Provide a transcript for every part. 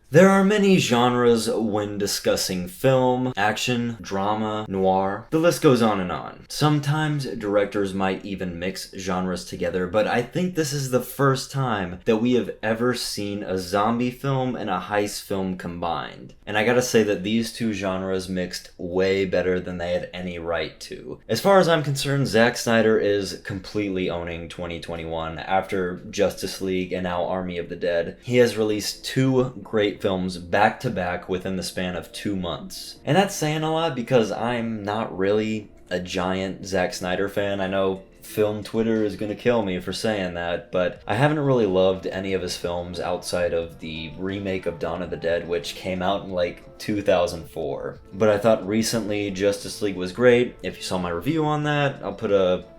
There are many genres when discussing film, action, drama, noir. The list goes on and on. Sometimes directors might even mix genres together, but I think this is the first time that we have ever seen a zombie film and a heist film combined. And I gotta say that these two genres mixed way better than they had any right to. As far as I'm concerned, Zack Snyder is completely owning 2021 after Justice League and now Army of the Dead. He has released two great films back to back within the span of 2 months. And that's saying a lot because I'm not really a giant Zack Snyder fan. I know film Twitter is gonna kill me for saying that, but I haven't really loved any of his films outside of the remake of Dawn of the Dead, which came out in like 2004. But I thought recently Justice League was great. If you saw my review on that,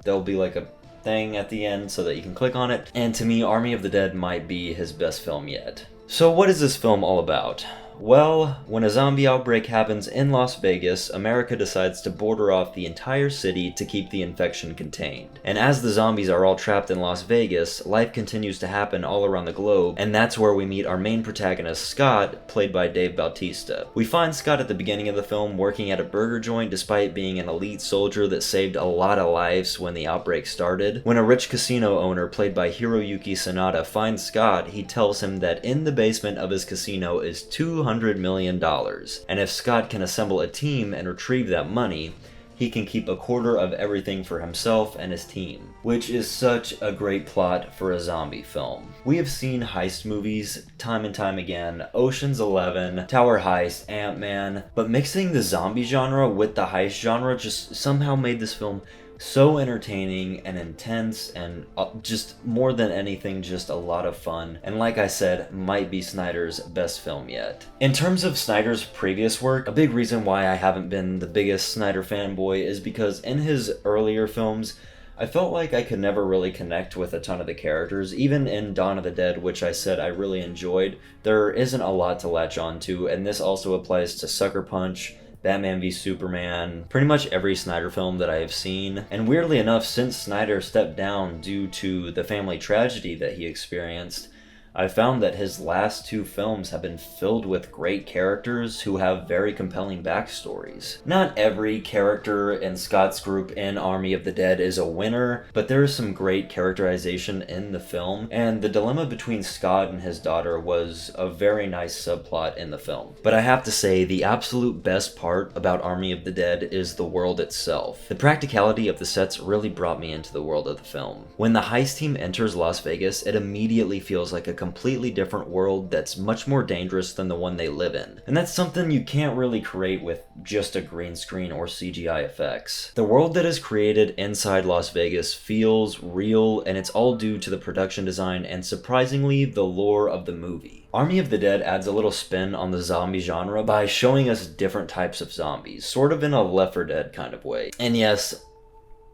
there'll be like a thing at the end so that you can click on it. And to me, Army of the Dead might be his best film yet. So what is this film all about? Well, when a zombie outbreak happens in Las Vegas, America decides to border off the entire city to keep the infection contained. And as the zombies are all trapped in Las Vegas, life continues to happen all around the globe, and that's where we meet our main protagonist, Scott, played by Dave Bautista. We find Scott at the beginning of the film working at a burger joint despite being an elite soldier that saved a lot of lives when the outbreak started. When a rich casino owner, played by Hiroyuki Sanada, finds Scott, he tells him that in the basement of his casino is $200 million, and if Scott can assemble a team and retrieve that money, he can keep a quarter of everything for himself and his team, which is such a great plot for a zombie film. We have seen heist movies time and time again, Ocean's 11, Tower Heist, Ant-Man, but mixing the zombie genre with the heist genre just somehow made this film so entertaining and intense and just more than anything, just a lot of fun. And like I said, might be Snyder's best film yet. In terms of Snyder's previous work, a big reason why I haven't been the biggest Snyder fanboy is because in his earlier films, I felt like I could never really connect with a ton of the characters. Even in Dawn of the Dead, which I said I really enjoyed, there isn't a lot to latch on to, and this also applies to Sucker Punch, Batman v Superman, pretty much every Snyder film that I have seen. And weirdly enough, since Snyder stepped down due to the family tragedy that he experienced, I've found that his last two films have been filled with great characters who have very compelling backstories. Not every character in Scott's group in Army of the Dead is a winner, but there is some great characterization in the film, and the dilemma between Scott and his daughter was a very nice subplot in the film. But I have to say, the absolute best part about Army of the Dead is the world itself. The practicality of the sets really brought me into the world of the film. When the heist team enters Las Vegas, it immediately feels like a completely different world that's much more dangerous than the one they live in. And that's something you can't really create with just a green screen or CGI effects. The world that is created inside Las Vegas feels real, and it's all due to the production design and, surprisingly, the lore of the movie. Army of the Dead adds a little spin on the zombie genre by showing us different types of zombies, sort of in a Left 4 Dead kind of way. And yes,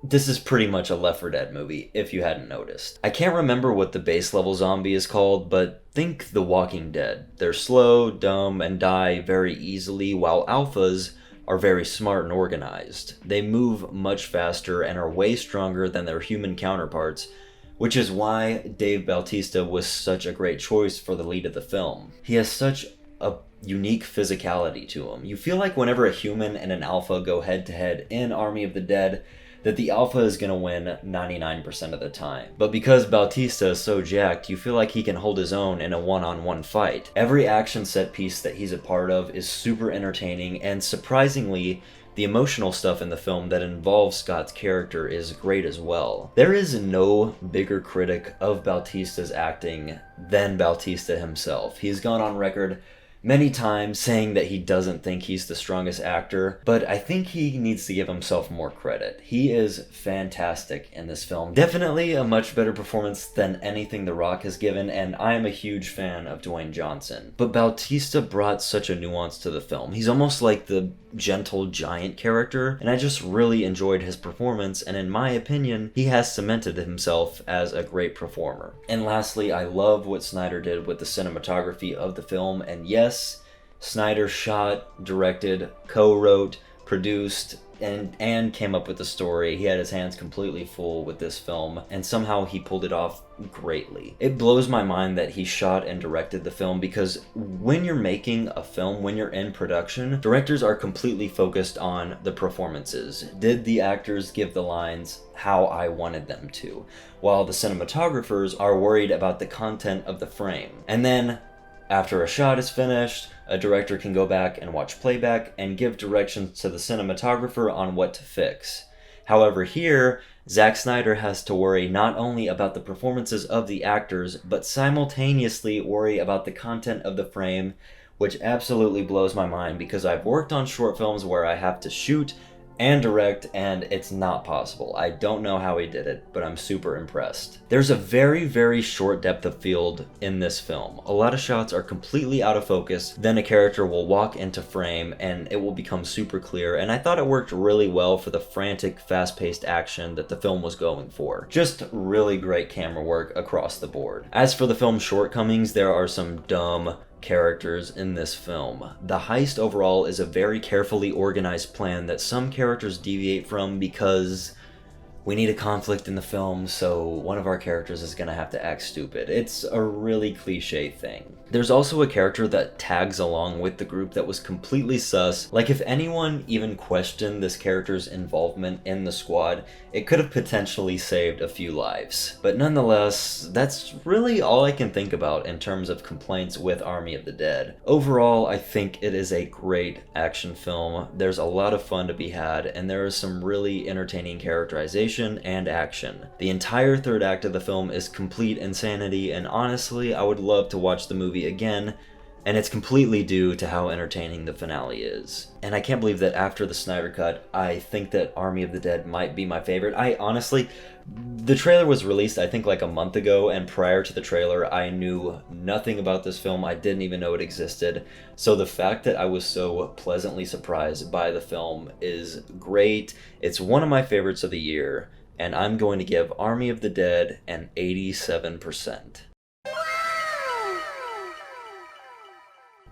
this is pretty much a Left 4 Dead movie, if you hadn't noticed. I can't remember what the base level zombie is called, but think The Walking Dead. They're slow, dumb, and die very easily, while alphas are very smart and organized. They move much faster and are way stronger than their human counterparts, which is why Dave Bautista was such a great choice for the lead of the film. He has such a unique physicality to him. You feel like whenever a human and an alpha go head to head in Army of the Dead, that the alpha is going to win 99% of the time. But because Bautista is so jacked, you feel like he can hold his own in a one-on-one fight. Every action set piece that he's a part of is super entertaining, and surprisingly, the emotional stuff in the film that involves Scott's character is great as well. There is no bigger critic of Bautista's acting than Bautista himself. He's gone on record many times saying that he doesn't think he's the strongest actor, but I think he needs to give himself more credit. He is fantastic in this film. Definitely a much better performance than anything The Rock has given, and I am a huge fan of Dwayne Johnson. But Bautista brought such a nuance to the film. He's almost like the gentle giant character, and I just really enjoyed his performance, and in my opinion, he has cemented himself as a great performer. And lastly, I love what Snyder did with the cinematography of the film, and yes, Snyder shot, directed, co-wrote, produced, and came up with the story. He had his hands completely full with this film, and somehow he pulled it off greatly. It blows my mind that he shot and directed the film, because when you're making a film, when you're in production, directors are completely focused on the performances. Did the actors give the lines how I wanted them to? While the cinematographers are worried about the content of the frame. And then, after a shot is finished, a director can go back and watch playback and give directions to the cinematographer on what to fix. However, here, Zack Snyder has to worry not only about the performances of the actors, but simultaneously worry about the content of the frame, which absolutely blows my mind, because I've worked on short films where I have to shoot and direct, and it's not possible. I don't know how he did it, but I'm super impressed. There's a very, very short depth of field in this film. A lot of shots are completely out of focus, then a character will walk into frame and it will become super clear, and I thought it worked really well for the frantic, fast-paced action that the film was going for. Just really great camera work across the board. As for the film's shortcomings, there are some dumb characters in this film. The heist overall is a very carefully organized plan that some characters deviate from because we need a conflict in the film, so one of our characters is gonna have to act stupid. It's a really cliche thing. There's also a character that tags along with the group that was completely sus. Like, if anyone even questioned this character's involvement in the squad, it could have potentially saved a few lives. But nonetheless, that's really all I can think about in terms of complaints with Army of the Dead. Overall, I think it is a great action film. There's a lot of fun to be had, and there is some really entertaining characterization and action. The entire third act of the film is complete insanity, and honestly, I would love to watch the movie again, and it's completely due to how entertaining the finale is. And I can't believe that after the Snyder Cut, I think that Army of the Dead might be my favorite. The trailer was released I think like a month ago, and prior to the trailer I knew nothing about this film. I didn't even know it existed. So the fact that I was so pleasantly surprised by the film is great. It's one of my favorites of the year, and I'm going to give Army of the Dead an 87%.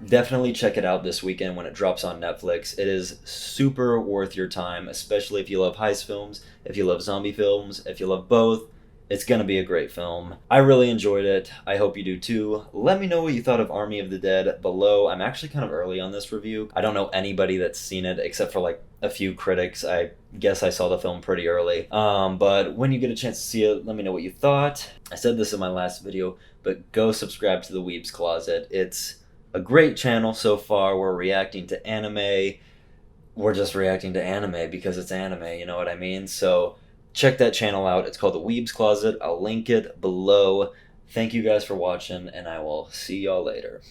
Definitely check it out this weekend when it drops on Netflix. It is super worth your time, especially if you love heist films, if you love zombie films, if you love both. It's gonna be a great film. I really enjoyed it. I hope you do too. Let me know what you thought of Army of the Dead below. I'm actually kind of early on this review. I don't know anybody that's seen it except for like a few critics. I guess I saw the film pretty early. But when you get a chance to see it, let me know what you thought. I said this in my last video, but go subscribe to the Weeb's Closet. It's a great channel so far. We're reacting to anime. We're just reacting to anime because it's anime, you know what I mean? So check that channel out. It's called the Weeb's Closet. I'll link it below. Thank you guys for watching, and I will see y'all later.